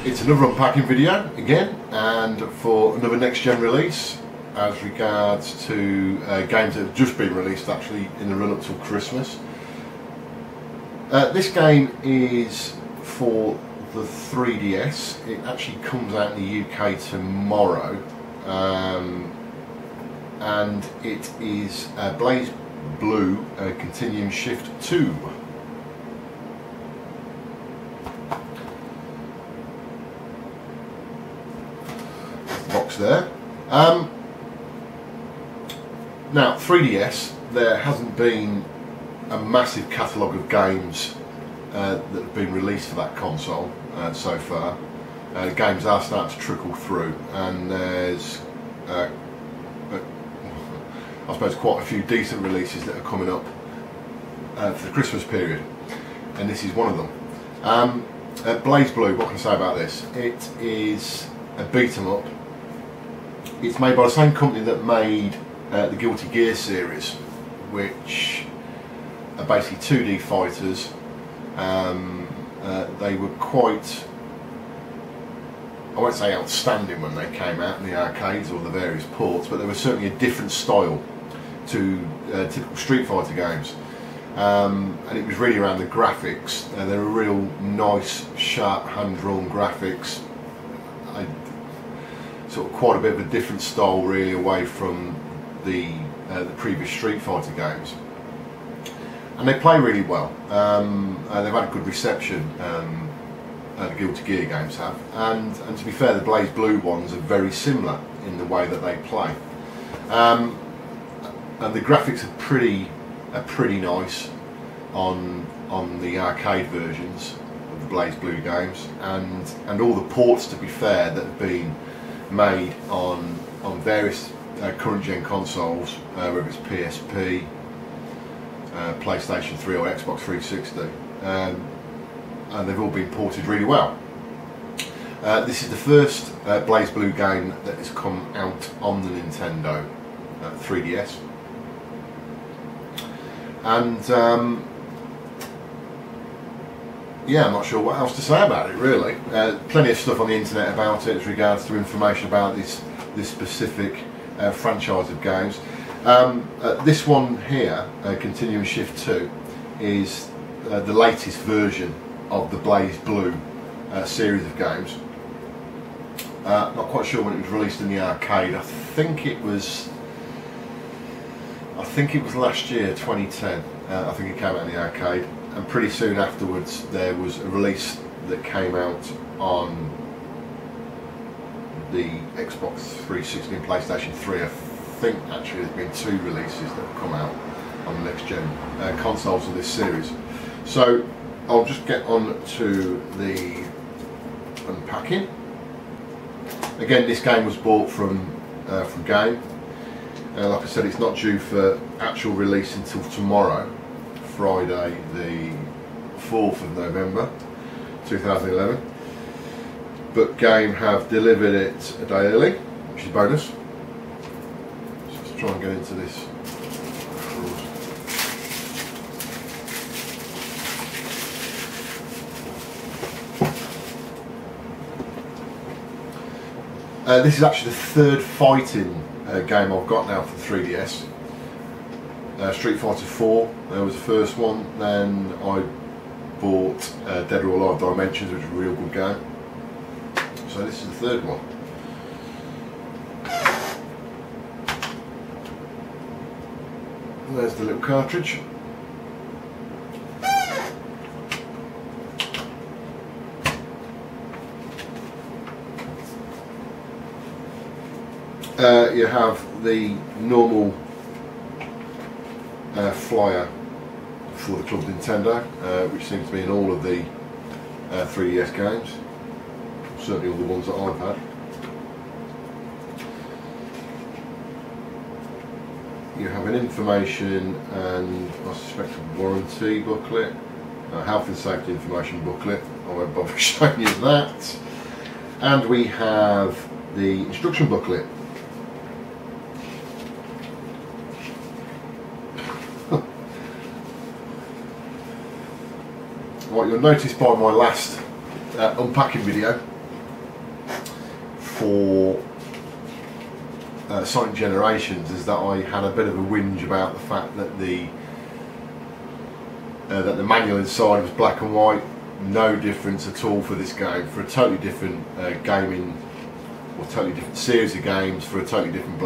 It's another unpacking video again, and for another next gen release as regards to games that have just been released actually in the run up till Christmas. This game is for the 3DS. It actually comes out in the UK tomorrow, and it is BlazBlue Contiuum Shift 2. Box there. Now 3DS, there hasn't been a massive catalogue of games that have been released for that console so far. Games are starting to trickle through, and there's I suppose quite a few decent releases that are coming up for the Christmas period, and this is one of them. BlazBlue, what can I say about this? It is a beat 'em up. It's made by the same company that made the Guilty Gear series, which are basically 2D fighters. They were quite, I won't say outstanding when they came out in the arcades or the various ports, but they were certainly a different style to typical Street Fighter games. And it was really around the graphics. They were real nice, sharp, hand-drawn graphics. Sort of quite a bit of a different style, really, away from the previous Street Fighter games, and they play really well. They've had a good reception. The Guilty Gear games have, and to be fair, the BlazBlue ones are very similar in the way that they play, and the graphics are pretty nice on the arcade versions of the BlazBlue games, and all the ports, to be fair, that have been made on various current gen consoles, whether it's PSP, PlayStation 3 or Xbox 360, and they've all been ported really well. This is the first BlazBlue game that has come out on the Nintendo 3DS, and yeah, I'm not sure what else to say about it, really. Plenty of stuff on the internet about it as regards to information about this specific franchise of games. This one here, Contiuum Shift 2, is the latest version of the BlazBlue series of games. Not quite sure when it was released in the arcade. I think it was last year, 2010. I think it came out in the arcade. And pretty soon afterwards there was a release that came out on the Xbox 360 and PlayStation 3. I think actually there's been 2 releases that have come out on the next gen consoles of this series. So I'll just get on to the unpacking. Again, this game was bought from Game. Like I said, it's not due for actual release until tomorrow, Friday the 4th of November 2011, but Game have delivered it a day early, which is a bonus. Let's try and get into this. This is actually the 3rd fighting game I've got now for 3DS. Street Fighter 4 was the first one, then I bought Dead or Alive Dimensions, which is a real good game. So this is the 3rd one. And there's the little cartridge. You have the normal flyer for the Club Nintendo, which seems to be in all of the 3DS games, certainly all the ones that I've had. You have an information and, I suspect, a warranty booklet, a health and safety information booklet. I won't bother showing you that. And we have the instruction booklet. What you'll notice by my last unpacking video for Sonic Generations is that I had a bit of a whinge about the fact that the manual inside was black and white. No difference at all for this game, for a totally different gaming, or totally different series of games, for a totally different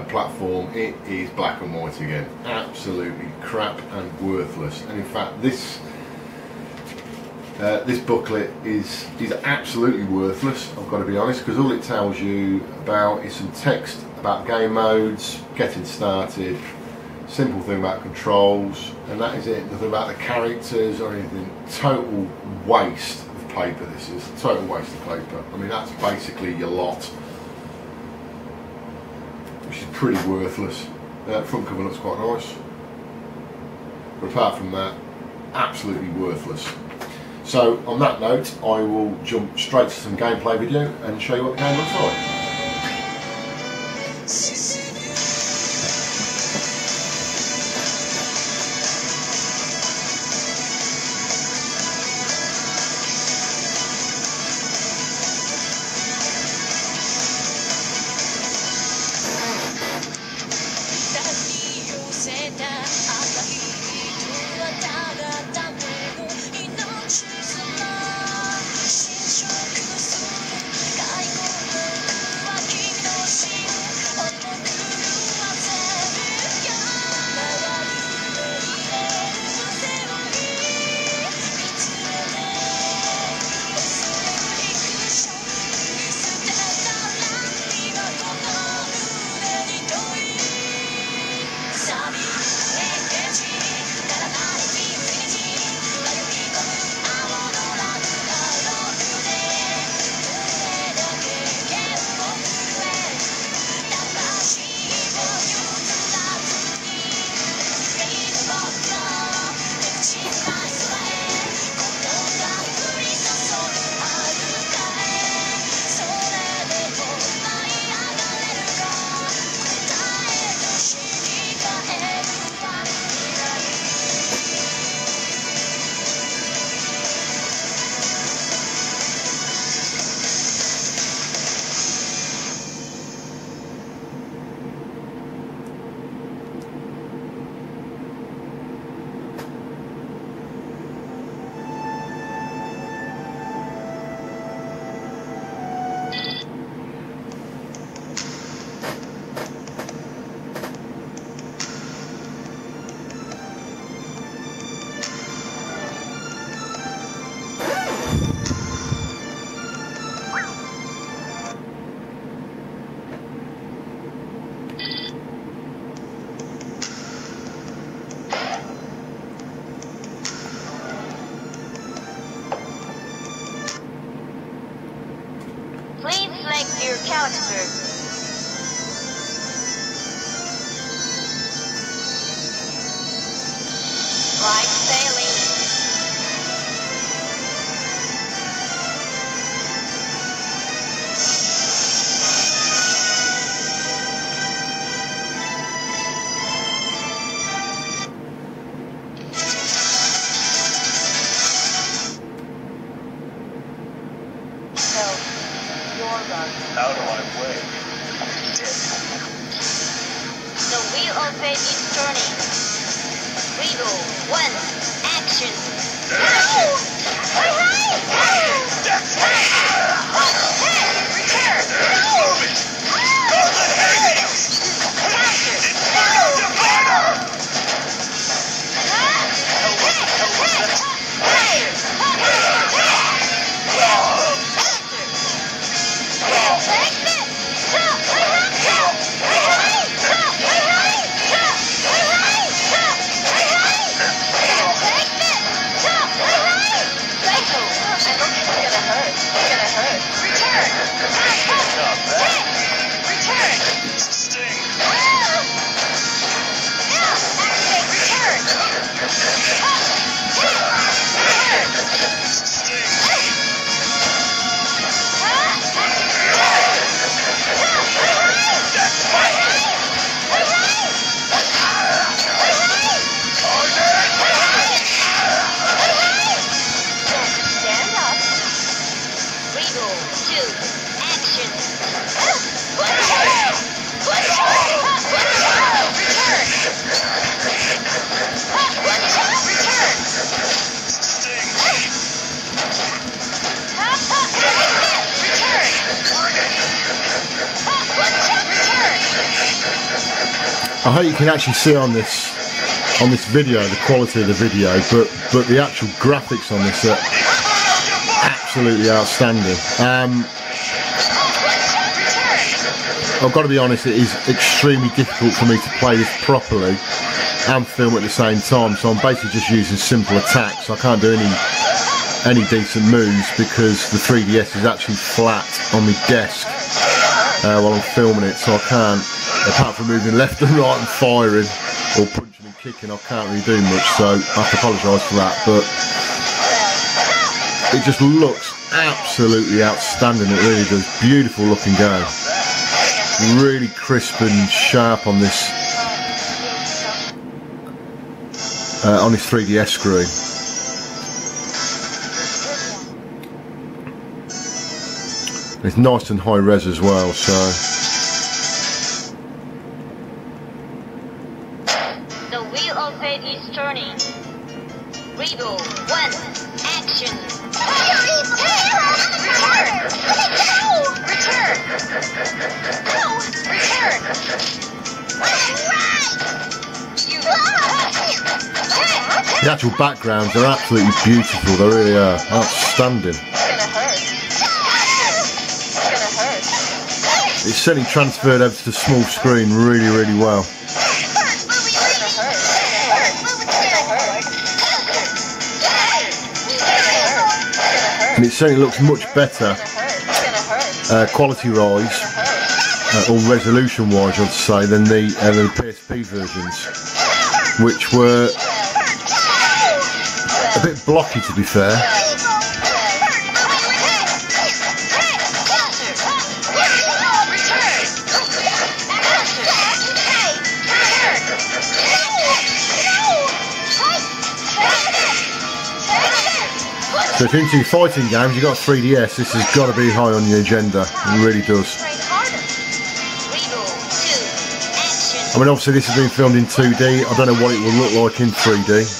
platform. It is black and white again. Absolutely crap and worthless. And in fact, this booklet is absolutely worthless, I've got to be honest, because all it tells you about is some text about game modes, getting started, simple thing about controls, and that is it. Nothing about the characters or anything. Total waste of paper, this is. Total waste of paper. I mean, that's basically your lot, which is pretty worthless. Front cover looks quite nice, but apart from that, absolutely worthless. So on that note, I will jump straight to some gameplay video and show you what the game looks like. Your character. Right sailing. Out of my way. The wheel of fate is turning. 3, 2, 1, action! I hope you can actually see on this video the quality of the video, but the actual graphics on this are absolutely outstanding. I've got to be honest, it is extremely difficult for me to play this properly and film at the same time, so I'm basically just using simple attacks. I can't do any decent moves because the 3DS is actually flat on my desk while I'm filming it, so I can't, apart from moving left and right and firing or punching and kicking, I can't really do much, so I have to apologise for that. But it just looks absolutely outstanding, it really does. Beautiful looking game, really crisp and sharp on this 3DS screen. It's nice and high res as well, so. The wheel of fate is turning. Rebel 1, action. The actual backgrounds are absolutely beautiful, they really are, outstanding. It's certainly transferred over to the small screen really, really well. And it certainly looks much better quality-wise, or resolution-wise I'd say, than the PSP versions, which were a bit blocky, to be fair. So if you're into fighting games, you've got 3DS, this has got to be high on your agenda. It really does. I mean, obviously this has been filmed in 2D. I don't know what it will look like in 3D.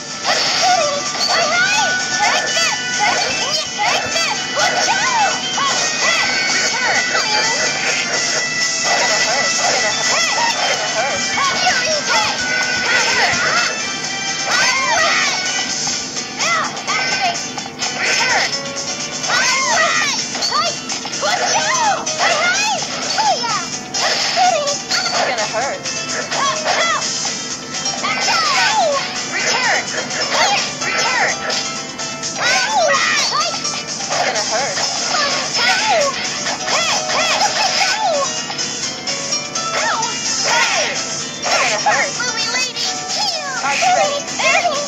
Are you ready?